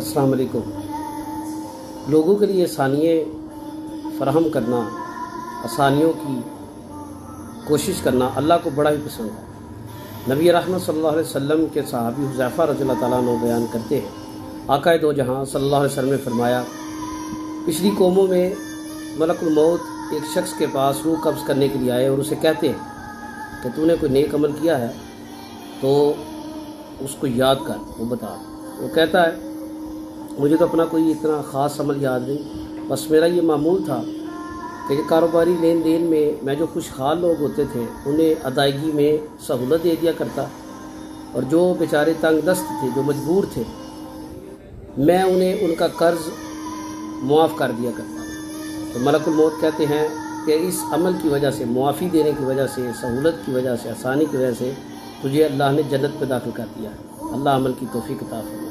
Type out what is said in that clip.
अस्सलाम वालेकुम। लोगों के लिए आसानियाँ फ़राहम करना, आसानियों की कोशिश करना अल्लाह को बड़ा ही पसंद है। नबी रहमत सल्लल्लाहु अलैहि वसल्लम के सहाबी हुज़ैफ़ा रज़ियल्लाहु ताला अन्हु बयान करते हैं, आक़ाए दो जहां सल्लल्लाहु अलैहि वसल्लम ने फरमाया, पिछली कौमों में मलकुल मौत एक शख्स के पास रूह कब्ज़ करने के लिए आए और उसे कहते हैं कि तूने कोई नेक अमल किया है तो उसको याद कर, वो बता। वो कहता है मुझे तो अपना कोई इतना ख़ास अमल याद नहीं, बस मेरा ये मामूल था कि कारोबारी लेन देन में मैं जो खुशहाल लोग होते थे उन्हें अदायगी में सहूलत दे दिया करता, और जो बेचारे तंग दस्त थे, जो मजबूर थे, मैं उन्हें उनका कर्ज़ मुआफ़ कर दिया करता। तो मलकुल मौत कहते हैं कि इस अमल की वजह से, मुआफ़ी देने की वजह से, सहूलत की वजह से, आसानी की वजह से तुझे अल्लाह ने जन्नत में दाखिल कर दिया है। अल्लाह अमल की तौफ़ीक़ अता फरमाए।